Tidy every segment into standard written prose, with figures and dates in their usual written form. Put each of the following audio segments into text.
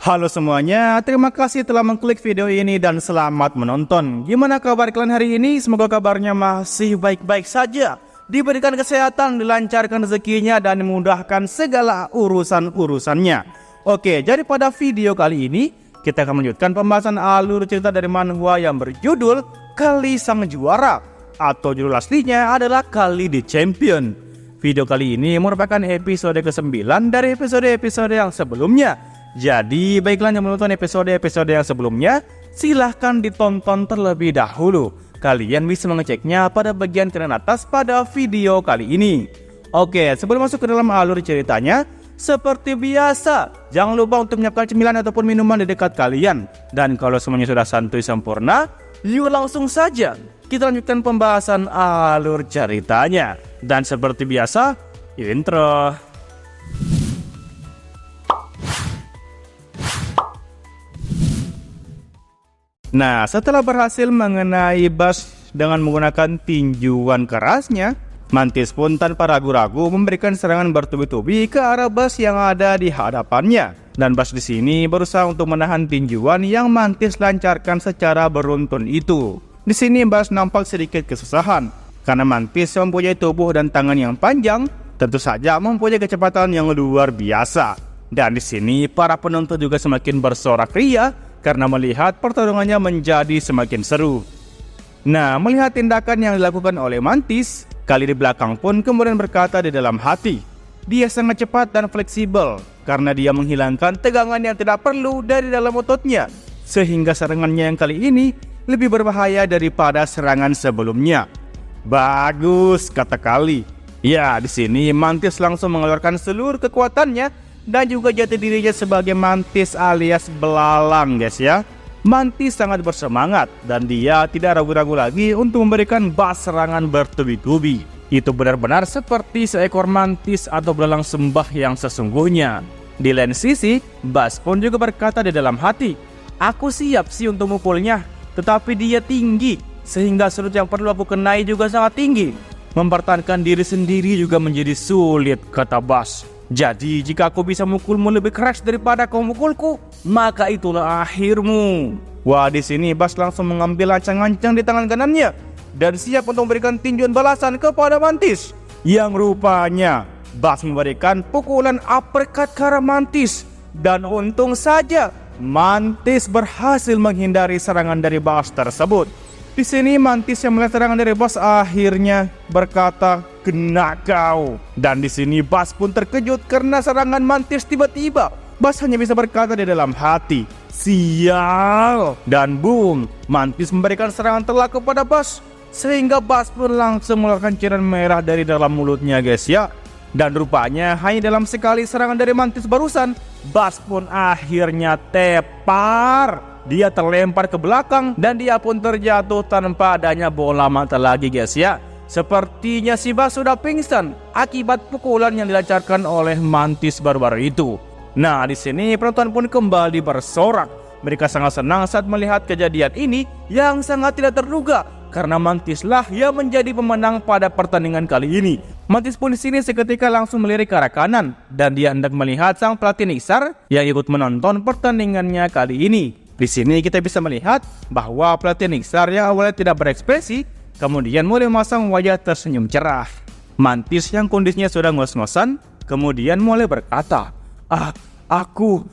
Halo semuanya, terima kasih telah mengklik video ini dan selamat menonton. Gimana kabar kalian hari ini? Semoga kabarnya masih baik-baik saja, diberikan kesehatan, dilancarkan rezekinya, dan dimudahkan segala urusan-urusannya. Oke, jadi pada video kali ini kita akan melanjutkan pembahasan alur cerita dari manhwa yang berjudul Kali Sang Juara, atau judul aslinya adalah Kali the Champion. Video kali ini merupakan episode ke-9 dari episode-episode yang sebelumnya. Jadi baiklah yang menonton episode-episode yang sebelumnya, silahkan ditonton terlebih dahulu. Kalian bisa mengeceknya pada bagian kanan atas pada video kali ini. Oke, sebelum masuk ke dalam alur ceritanya, seperti biasa, jangan lupa untuk menyiapkan cemilan ataupun minuman di dekat kalian. Dan kalau semuanya sudah santuy sempurna, yuk langsung saja kita lanjutkan pembahasan alur ceritanya. Dan seperti biasa, intro. Nah, setelah berhasil mengenai Bas dengan menggunakan tinjuan kerasnya, Mantis pun tanpa ragu-ragu memberikan serangan bertubi-tubi ke arah Bas yang ada di hadapannya. Dan Bas di sini berusaha untuk menahan tinjuan yang Mantis lancarkan secara beruntun itu. Di sini Bas nampak sedikit kesusahan karena Mantis mempunyai tubuh dan tangan yang panjang, tentu saja mempunyai kecepatan yang luar biasa. Dan di sini para penonton juga semakin bersorak ria karena melihat pertarungannya menjadi semakin seru. Nah, melihat tindakan yang dilakukan oleh Mantis, Kali di belakang pun kemudian berkata di dalam hati, dia sangat cepat dan fleksibel karena dia menghilangkan tegangan yang tidak perlu dari dalam ototnya, sehingga serangannya yang kali ini lebih berbahaya daripada serangan sebelumnya. Bagus, kata Kali. Ya, di sini Mantis langsung mengeluarkan seluruh kekuatannya dan juga jati dirinya sebagai Mantis alias belalang, guys ya. Mantis sangat bersemangat dan dia tidak ragu-ragu lagi untuk memberikan Bas serangan bertubi-tubi. Itu benar-benar seperti seekor mantis atau belalang sembah yang sesungguhnya. Di lain sisi, Bas pun juga berkata di dalam hati, aku siap sih untuk mukulnya, tetapi dia tinggi, sehingga sudut yang perlu aku kenai juga sangat tinggi. Mempertahankan diri sendiri juga menjadi sulit, kata Bas. Jadi jika aku bisa mukulmu lebih keras daripada kau mukulku, maka itulah akhirmu. Wah, di sini Bas langsung mengambil ancang-ancang di tangan kanannya dan siap untuk memberikan tinjuan balasan kepada Mantis. Yang rupanya Bas memberikan pukulan uppercut ke arah Mantis, dan untung saja Mantis berhasil menghindari serangan dari Bas tersebut. Di sini Mantis yang melihat serangan dari Bas akhirnya berkata, kena kau. Dan di sini Bas pun terkejut karena serangan Mantis tiba-tiba. Bas hanya bisa berkata di dalam hati, sial. Dan boom, Mantis memberikan serangan telak kepada Bas, sehingga Bas pun langsung mengeluarkan cairan merah dari dalam mulutnya, guys ya. Dan rupanya hanya dalam sekali serangan dari Mantis barusan, Bas pun akhirnya tepar. Dia terlempar ke belakang dan dia pun terjatuh tanpa adanya bola mata lagi, guys ya. Sepertinya si Bas sudah pingsan akibat pukulan yang dilancarkan oleh Mantis baru-baru itu. Nah, di sini penonton pun kembali bersorak. Mereka sangat senang saat melihat kejadian ini yang sangat tidak terduga, karena Mantislah yang menjadi pemenang pada pertandingan kali ini. Mantis pun di sini seketika langsung melirik ke arah kanan dan dia hendak melihat sang pelatih Niksar yang ikut menonton pertandingannya kali ini. Di sini kita bisa melihat bahwa pelatih Niksar yang awalnya tidak berekspresi, kemudian mulai memasang wajah tersenyum cerah. Mantis yang kondisinya sudah ngos-ngosan, kemudian mulai berkata, aku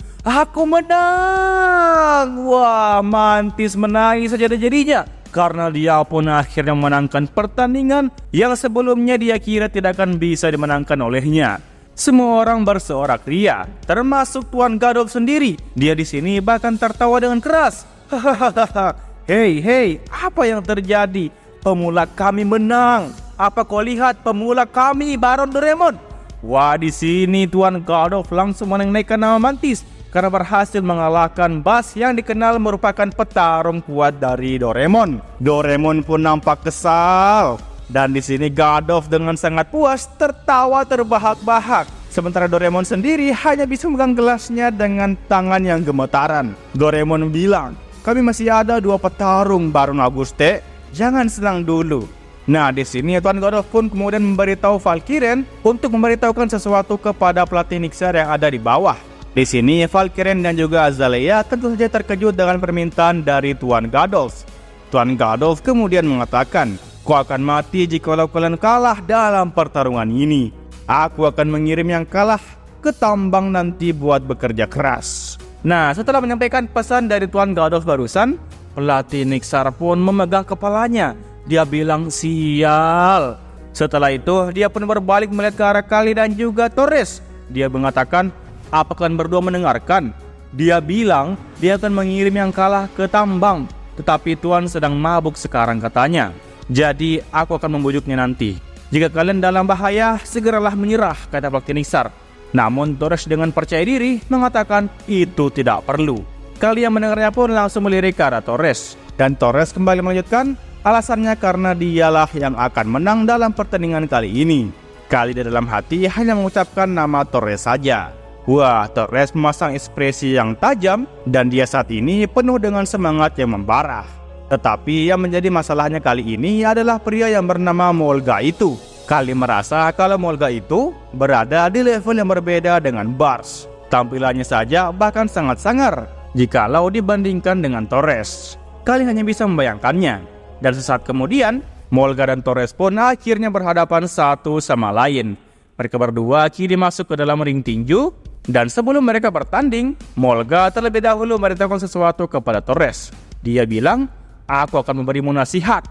menang. Wah, Mantis menangis saja jadinya, karena dia pun akhirnya memenangkan pertandingan yang sebelumnya dia kira tidak akan bisa dimenangkan olehnya. Semua orang bersorak ria, termasuk Tuan Gadov sendiri. Dia di sini bahkan tertawa dengan keras. Hahaha, hei, apa yang terjadi? Pemula kami menang. Apa kau lihat pemula kami, Baron Doraemon? Wah, di sini Tuan Gadov langsung menaikkan nama Mantis karena berhasil mengalahkan Bas yang dikenal merupakan petarung kuat dari Doraemon. Doraemon pun nampak kesal. Dan di sini Gadov dengan sangat puas tertawa terbahak-bahak. Sementara Doraemon sendiri hanya bisa memegang gelasnya dengan tangan yang gemetaran. Doraemon bilang, kami masih ada 2 petarung, Baron Auguste. Jangan senang dulu. Nah, di sini Tuan Gadov pun kemudian memberitahu Valkyren untuk memberitahukan sesuatu kepada pelatih Niksar yang ada di bawah. Di sini Valkyrie dan juga Azalea tentu saja terkejut dengan permintaan dari Tuan Gadolf. Tuan Gadolf kemudian mengatakan, "Kau akan mati jika kalian kalah dalam pertarungan ini. Aku akan mengirim yang kalah ke tambang nanti buat bekerja keras." Nah, setelah menyampaikan pesan dari Tuan Gadolf barusan, pelatih Niksar pun memegang kepalanya. Dia bilang, "Sial." Setelah itu, dia pun berbalik melihat ke arah Kali dan juga Torres. Dia mengatakan, "Apa kalian berdua mendengarkan? Dia bilang dia akan mengirim yang kalah ke tambang. Tetapi Tuan sedang mabuk sekarang," katanya. "Jadi aku akan membujuknya nanti. Jika kalian dalam bahaya, segeralah menyerah," kata pelatih Niksar. Namun Torres dengan percaya diri mengatakan itu tidak perlu. Kali yang mendengarnya pun langsung melirik ke arah Torres. Dan Torres kembali melanjutkan alasannya karena dialah yang akan menang dalam pertandingan kali ini. Kali di dalam hati hanya mengucapkan nama Torres saja. Wah, Torres memasang ekspresi yang tajam dan dia saat ini penuh dengan semangat yang membara. Tetapi yang menjadi masalahnya kali ini adalah pria yang bernama Molga itu. Kali merasa kalau Molga itu berada di level yang berbeda dengan Bars. Tampilannya saja bahkan sangat sangar jikalau dibandingkan dengan Torres. Kali hanya bisa membayangkannya. Dan sesaat kemudian, Molga dan Torres pun akhirnya berhadapan satu sama lain. Mereka berdua kini masuk ke dalam ring tinju. Dan sebelum mereka bertanding, Molga terlebih dahulu memberitahukan sesuatu kepada Torres. Dia bilang, "Aku akan memberimu nasihat.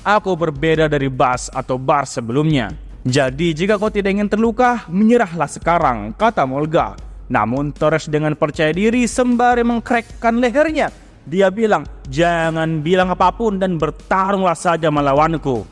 Aku berbeda dari Bas atau Bar sebelumnya. Jadi jika kau tidak ingin terluka, menyerahlah sekarang," kata Molga. Namun Torres dengan percaya diri sembari mengkrekkan lehernya. Dia bilang, "Jangan bilang apapun dan bertarunglah saja melawanku."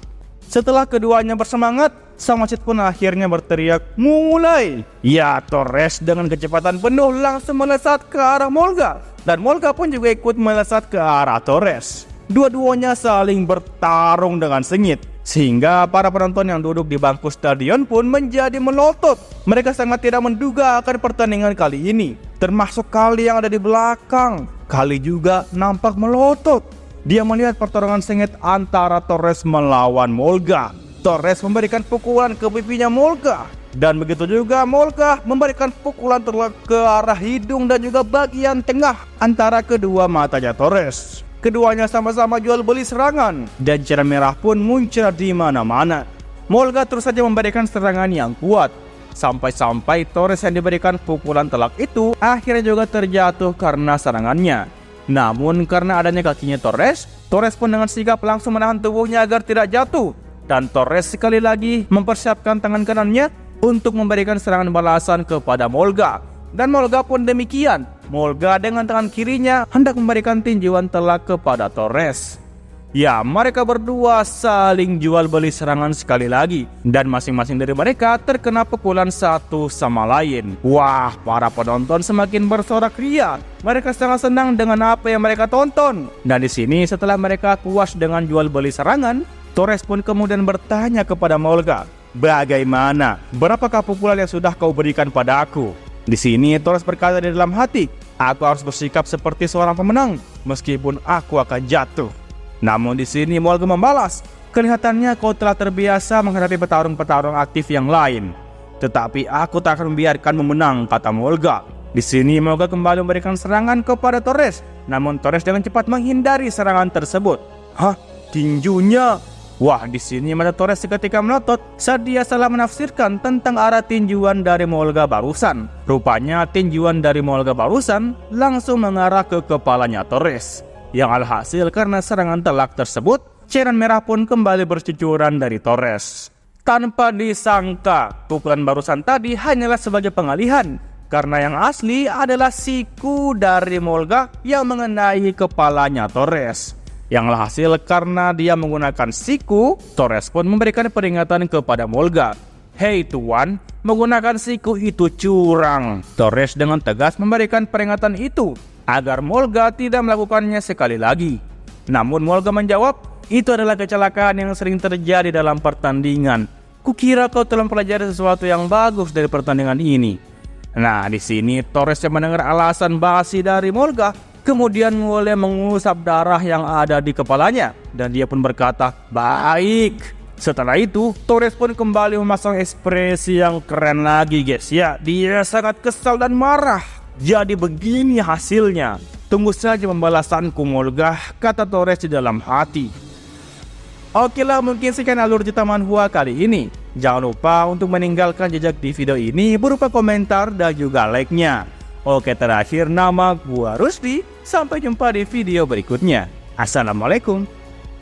Setelah keduanya bersemangat, sang wasit pun akhirnya berteriak, "Mulai!" Ya, Torres dengan kecepatan penuh langsung melesat ke arah Molga. Dan Molga pun juga ikut melesat ke arah Torres. Dua-duanya saling bertarung dengan sengit, sehingga para penonton yang duduk di bangku stadion pun menjadi melotot. Mereka sangat tidak menduga akan pertandingan kali ini, termasuk Kali yang ada di belakang. Kali juga nampak melotot. Dia melihat pertarungan sengit antara Torres melawan Molga. Torres memberikan pukulan ke pipinya Molga, dan begitu juga Molga memberikan pukulan ke arah hidung dan juga bagian tengah antara kedua matanya Torres. Keduanya sama-sama jual beli serangan dan cairan merah pun muncul di mana-mana. Molga terus saja memberikan serangan yang kuat, sampai-sampai Torres yang diberikan pukulan telak itu akhirnya juga terjatuh karena serangannya. Namun karena adanya kakinya Torres pun dengan sigap langsung menahan tubuhnya agar tidak jatuh. Dan Torres sekali lagi mempersiapkan tangan kanannya untuk memberikan serangan balasan kepada Molga. Dan Molga pun demikian. Molga dengan tangan kirinya hendak memberikan tinjuan telak kepada Torres. Ya, mereka berdua saling jual beli serangan sekali lagi. Dan masing-masing dari mereka terkena pukulan satu sama lain. Wah, para penonton semakin bersorak ria. Mereka sangat senang dengan apa yang mereka tonton. Dan di sini setelah mereka puas dengan jual beli serangan, Torres pun kemudian bertanya kepada Molga, "Bagaimana? Berapakah pukulan yang sudah kau berikan pada aku?" Di sini Torres berkata di dalam hati, "Aku harus bersikap seperti seorang pemenang, meskipun aku akan jatuh." Namun di sini Molga membalas, "Kelihatannya kau telah terbiasa menghadapi petarung-petarung aktif yang lain. Tetapi aku tak akan membiarkanmu menang," kata Molga. Di sini Molga kembali memberikan serangan kepada Torres, namun Torres dengan cepat menghindari serangan tersebut. "Hah? Tinjunya?" Wah, di sini mata Torres seketika melotot saat dia salah menafsirkan tentang arah tinjuan dari Molga barusan. Rupanya tinjuan dari Molga barusan langsung mengarah ke kepalanya Torres. Yang alhasil karena serangan telak tersebut, cairan merah pun kembali bercucuran dari Torres. Tanpa disangka, pukulan barusan tadi hanyalah sebagai pengalihan, karena yang asli adalah siku dari Molga yang mengenai kepalanya Torres. Yang alhasil karena dia menggunakan siku, Torres pun memberikan peringatan kepada Molga. "Hei Tuan, menggunakan siku itu curang." Torres dengan tegas memberikan peringatan itu agar Molga tidak melakukannya sekali lagi. Namun Molga menjawab, "Itu adalah kecelakaan yang sering terjadi dalam pertandingan. Kukira kau telah mempelajari sesuatu yang bagus dari pertandingan ini." Nah, di sini Torres yang mendengar alasan basi dari Molga, kemudian mulai mengusap darah yang ada di kepalanya. Dan dia pun berkata, "Baik." Setelah itu, Torres pun kembali memasang ekspresi yang keren lagi guys. Ya, dia sangat kesal dan marah Jadi begini hasilnya. Tunggu saja pembalasanku Molgah, kata Torres di dalam hati. Oke lah, mungkin sekian alur cerita manhwa kali ini. Jangan lupa untuk meninggalkan jejak di video ini berupa komentar dan juga like-nya. Oke, terakhir nama gua Rusdi. Sampai jumpa di video berikutnya. Assalamualaikum.